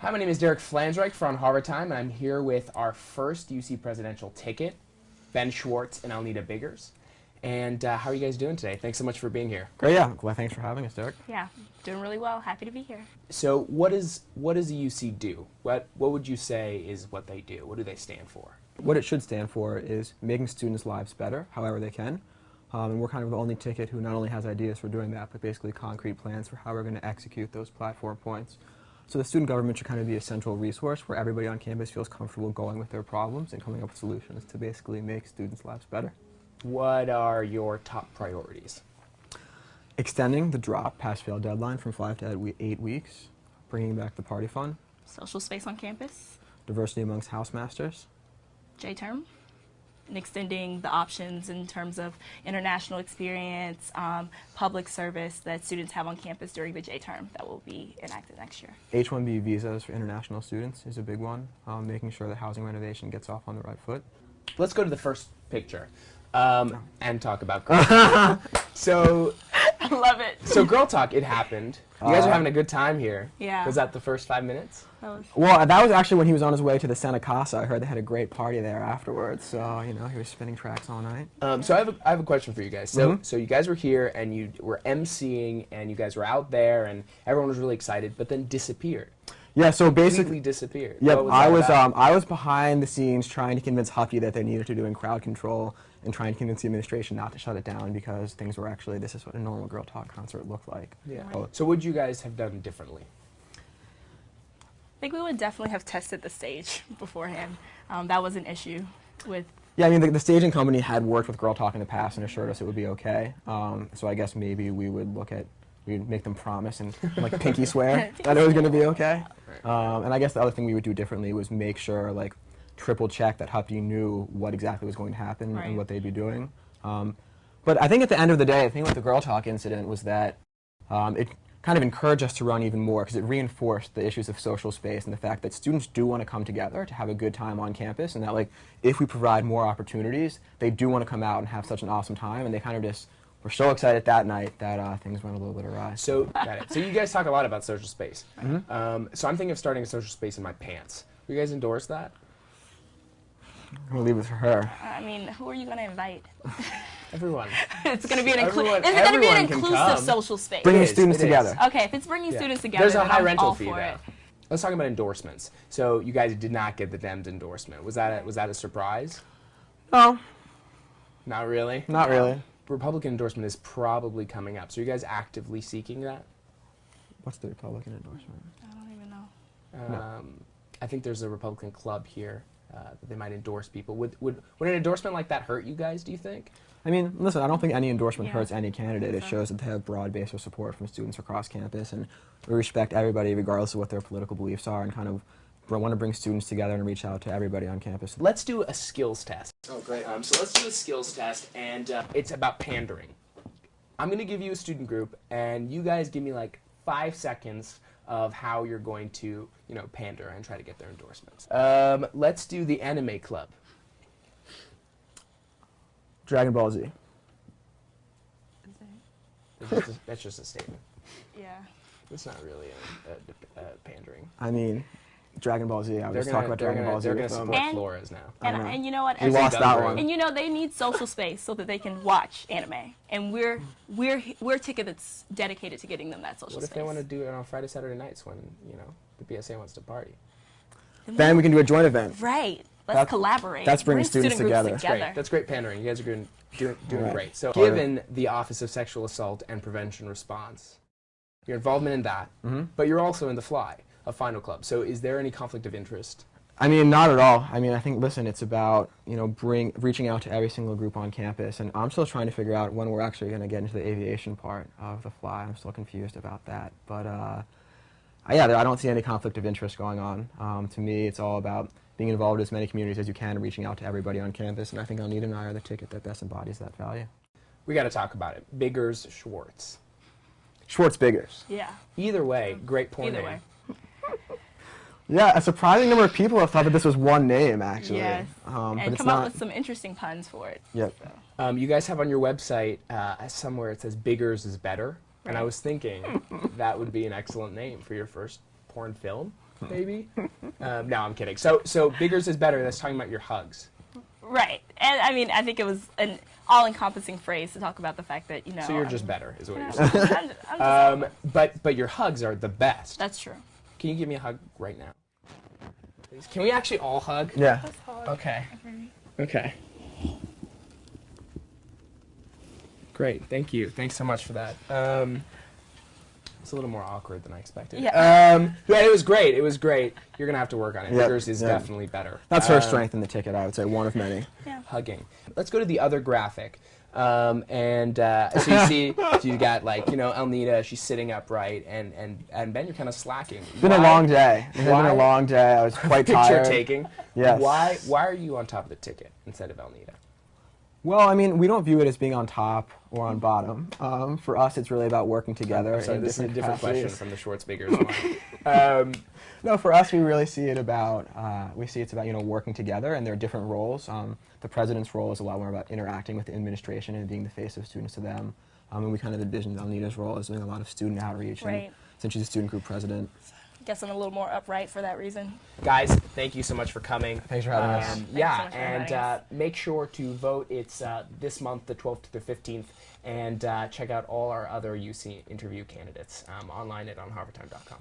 Hi, my name is Derek Flanzraich from Harvard Time, and I'm here with our first UC presidential ticket, Ben Schwartz and Alneada Biggers. And how are you guys doing today? Thanks so much for being here. Great, yeah. Well, thanks for having us, Derek. Yeah, doing really well. Happy to be here. So what does the UC do? What would you say is what they do? What do they stand for? What it should stand for is making students' lives better, however they can. And we're kind of the only ticket who not only has ideas for doing that, but basically concrete plans for how we're going to execute those platform points. So the student government should kind of be a central resource where everybody on campus feels comfortable going with their problems and coming up with solutions to basically make students' lives better. What are your top priorities? Extending the drop pass-fail deadline from 5 to 8 weeks, bringing back the party fund, Social space on campus, diversity amongst housemasters, J-term, and extending the options in terms of international experience, public service that students have on campus during the J-term that will be enacted next year. H-1B visas for international students is a big one, making sure that housing renovation gets off on the right foot. Let's go to the first picture and talk about Girl Talk. So, I love it. So Girl Talk, it happened. You guys are having a good time here. Yeah. Was that the first 5 minutes? Well, that was actually when he was on his way to the Santa Casa. I heard they had a great party there afterwards. So, you know, he was spinning tracks all night. So I have a question for you guys. So, so you guys were here and you were emceeing and you guys were out there and everyone was really excited, but then disappeared. Yeah, so basically Completely disappeared. Yep, I was behind the scenes trying to convince Huffy that they needed to do crowd control and trying to convince the administration not to shut it down because things were actually, this is what a normal Girl Talk concert looked like. Yeah. So what would you guys have done differently? I think we would definitely have tested the stage beforehand. That was an issue with... Yeah, I mean, the staging company had worked with Girl Talk in the past and assured us it would be okay. So I guess maybe we would we'd make them promise and like pinky swear that it was going to be okay. And I guess the other thing we would do differently was make sure, like, triple check that Huffy knew what exactly was going to happen and what they'd be doing. But I think at the end of the day, the thing with the Girl Talk incident was that it kind of encouraged us to run even more because it reinforced the issues of social space and the fact that students do want to come together to have a good time on campus and that, like, if we provide more opportunities, they do want to come out and have such an awesome time, and they kind of just were so excited that night that things went a little bit awry. So, got it. So you guys talk a lot about social space. So I'm thinking of starting a social space in my pants. Will you guys endorse that? I'm going to leave it for her. I mean, who are you going to invite? Everyone. It's going to be an Everyone inclusive social space. Bringing students together. Okay, if it's bringing students together, There's a then high I'm rental all fee, for though. it. Let's talk about endorsements. So you guys did not get the Dems endorsement. Was that a surprise? No. Not really? Not really. Republican endorsement is probably coming up. So are you guys actively seeking that? What's the Republican endorsement? I don't even know. I think there's a Republican club here that they might endorse people. Would an endorsement like that hurt you guys, do you think? I mean, listen, I don't think any endorsement hurts any candidate. It shows that they have broad base of support from students across campus, and we respect everybody regardless of what their political beliefs are, and kind of want to bring students together and reach out to everybody on campus. Let's do a skills test. Oh, great. So let's do a skills test, and it's about pandering. I'm going to give you a student group, and you guys give me like 5 seconds of how you're going to, you know, pander and try to get their endorsements. Let's do the anime club. Dragon Ball Z. That's just a statement. Yeah. It's not really a pandering. I mean, Dragon Ball Z. I was talking about Dragon Ball Z. They're going to support Flores now. And you know what? You lost that one. And you know they need social space so that they can watch anime, and we're a ticket that's dedicated to getting them that social space. What if they want to do it on Friday, Saturday nights when, you know, the BSA wants to party? Then we can do a joint event. Right. Let's collaborate. That's bringing students together. That's great pandering. You guys are doing great. So, given the Office of Sexual Assault and Prevention Response, your involvement in that, but you're also in the Fly, a final club. So is there any conflict of interest? I mean, not at all. I mean, I think, listen, it's about, you know, reaching out to every single group on campus, and I'm still trying to figure out when we're actually going to get into the aviation part of the Fly. I'm still confused about that. But, yeah, I don't see any conflict of interest going on. To me, it's all about being involved in as many communities as you can and reaching out to everybody on campus, and I think Alneada and I are the ticket that best embodies that value. We got to talk about it. Biggers, Schwartz. Schwartz-Biggers. Yeah. Either way, great porn name. Either way. Yeah, a surprising number of people have thought that this was one name, actually. Yes. But And it's come not. up with some interesting puns for it. Yep. So. You guys have on your website somewhere it says Biggers is better, and I was thinking that would be an excellent name for your first porn film. maybe. No, I'm kidding. So Biggers is better. That's talking about your hugs. Right. And I mean, I think it was an all-encompassing phrase to talk about the fact that, you know. So you're just better, is what you're saying. I'm just But your hugs are the best. That's true. Can you give me a hug right now? Please? Can we actually all hug? Yeah. Okay. Okay. Great. Thank you. Thanks so much for that. It's a little more awkward than I expected. Yeah. Yeah, it was great. It was great. You're going to have to work on it. Yep. Biggers is definitely better. That's her strength in the ticket, I would say, one of many. Yeah. Hugging. Let's go to the other graphic. So you see, so you got like, you know, Alneada, she's sitting upright, and Ben, you're kind of slacking. It's been a long day. It's been a long day. I was quite tired. Picture taking. Yes. Why are you on top of the ticket instead of Alneada? Well, I mean, we don't view it as being on top or on bottom. For us, it's really about working together. I'm sorry, in this is a different capacities. question from the Schwartz-Biggers one. No, for us, we really see it about it's about, you know, working together, and there are different roles. The president's role is a lot more about interacting with the administration and being the face of students to them. And we kind of envision Alneada's role as doing a lot of student outreach. Right. And since she's a student group president. I guess I'm a little more upright for that reason. Guys, thank you so much for coming. Thanks for having us. Yeah, so much for having us. make sure to vote. It's this month, the 12th to the 15th, and check out all our other UC interview candidates online at onharvardtime.com.